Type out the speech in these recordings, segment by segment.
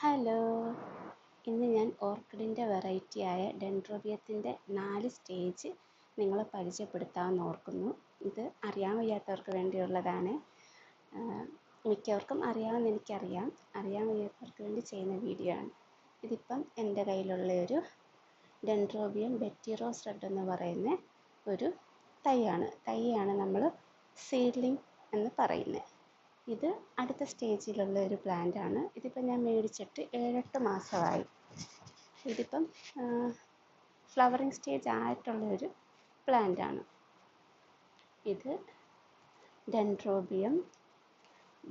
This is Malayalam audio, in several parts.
ഹലോ, ഇന്ന് ഞാൻ ഓർക്കിഡിൻ്റെ വെറൈറ്റിയായ ഡെൻഡ്രോബിയത്തിൻ്റെ 4 സ്റ്റേജ് നിങ്ങളെ പരിചയപ്പെടുത്താമെന്ന് ഓർക്കുന്നു. ഇത് അറിയാൻ വയ്യാത്തവർക്ക് വേണ്ടിയുള്ളതാണ്. മിക്കവർക്കും അറിയാമെന്ന് എനിക്കറിയാം. അറിയാൻ വയ്യാത്തവർക്ക് വേണ്ടി ചെയ്യുന്ന വീഡിയോ ആണ്. ഇതിപ്പം എൻ്റെ കയ്യിലുള്ള ഒരു ഡെൻഡ്രോബിയം ബെറ്റിറോസ് റെഡ് എന്ന് പറയുന്ന ഒരു തൈയാണ് നമ്മൾ സീഡ്ലിംഗ് എന്ന് പറയുന്നത്. ഇത് അടുത്ത സ്റ്റേജിലുള്ള ഒരു പ്ലാന്റ് ആണ്. ഇതിപ്പോൾ ഞാൻ മേടിച്ചിട്ട് 7-8 മാസമായി. ഇതിപ്പം ഫ്ലവറിങ് സ്റ്റേജ് ആയിട്ടുള്ള ഒരു പ്ലാന്റ് ആണ്. ഇത് ഡെൻഡ്രോബിയം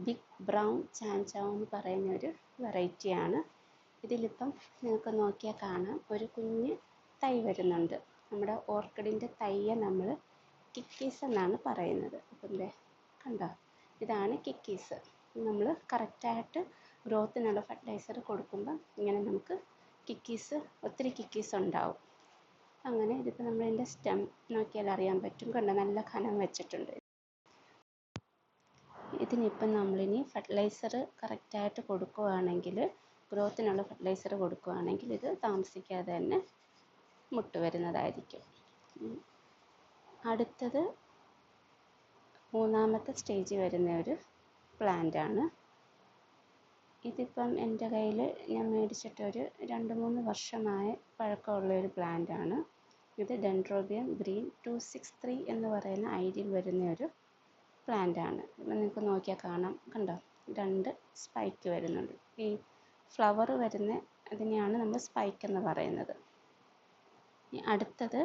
ബിഗ് ബ്രൗൺ ചാൻചാവ് എന്ന് പറയുന്ന ഒരു വെറൈറ്റിയാണ്. ഇതിലിപ്പം നിങ്ങൾക്ക് നോക്കിയാൽ കാണാം, ഒരു കുഞ്ഞ് തൈ വരുന്നുണ്ട്. നമ്മുടെ ഓർക്കിഡിൻ്റെ തൈയെ നമ്മൾ കിക്കീസ് എന്നാണ് പറയുന്നത്. അപ്പം കണ്ടോ, ഇതാണ് കിക്കീസ്. നമ്മൾ കറക്റ്റായിട്ട് ഗ്രോത്തിനുള്ള ഫെർട്ടിലൈസർ കൊടുക്കുമ്പോൾ ഇങ്ങനെ നമുക്ക് ഒത്തിരി കിക്കീസ് ഉണ്ടാവും. അങ്ങനെ ഇതിപ്പോൾ നമ്മളതിൻ്റെ സ്റ്റെം നോക്കിയാൽ അറിയാൻ പറ്റും. കണ്ടോ, നല്ല കനം വെച്ചിട്ടുണ്ട്. ഇതിനിപ്പം നമ്മളിനി ഫെർട്ടിലൈസർ കറക്റ്റായിട്ട് കൊടുക്കുകയാണെങ്കിൽ, ഗ്രോത്തിനുള്ള ഫെർട്ടിലൈസർ കൊടുക്കുകയാണെങ്കിൽ ഇത് താമസിക്കാതെ തന്നെ മുട്ട് വരുന്നതായിരിക്കും. അടുത്തത് 3-ാമത്തെ സ്റ്റേജ് വരുന്ന ഒരു പ്ലാന്റ് ആണ്. ഇതിപ്പം എൻ്റെ കയ്യിൽ ഞാൻ മേടിച്ചിട്ട് ഒരു 2-3 വർഷമായ പഴക്കമുള്ള ഒരു പ്ലാന്റ് ആണ്. ഇത് ഡെൻഡ്രോബിയം ഗ്രീൻ 263 എന്ന് പറയുന്ന ഐഡിയിൽ വരുന്ന ഒരു പ്ലാന്റ് ആണ്. ഇപ്പം നിങ്ങൾക്ക് നോക്കിയാൽ കാണാം, കണ്ടോ, 2 സ്പൈക്ക് വരുന്നുണ്ട്. ഈ ഫ്ലവർ വരുന്ന അതിനെയാണ് നമ്മൾ സ്പൈക്ക് എന്ന് പറയുന്നത്. അടുത്തത്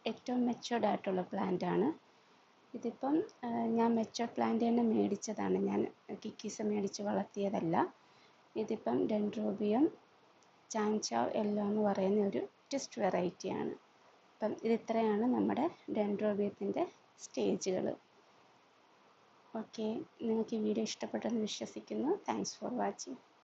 ഏറ്റവും മെച്ചുവേർഡ് ആയിട്ടുള്ള പ്ലാന്റ് ആണ്. ഇതിപ്പം ഞാൻ മെച്ചുവേർഡ് പ്ലാന്റ് തന്നെ മേടിച്ചതാണ്. ഞാൻ കിക്കീസ് മേടിച്ച് വളർത്തിയതല്ല. ഇതിപ്പം ഡെൻഡ്രോബിയം ചാൻചാവ് യെല്ലോ എന്ന് പറയുന്ന ഒരു ട്വിസ്റ്റ് വെറൈറ്റിയാണ്. അപ്പം ഇത്രയാണ് നമ്മുടെ ഡെൻഡ്രോബിയത്തിൻ്റെ സ്റ്റേജുകൾ. ഓക്കെ, നിങ്ങൾക്ക് ഈ വീഡിയോ ഇഷ്ടപ്പെട്ടെന്ന് വിശ്വസിക്കുന്നു. Thanks for watching.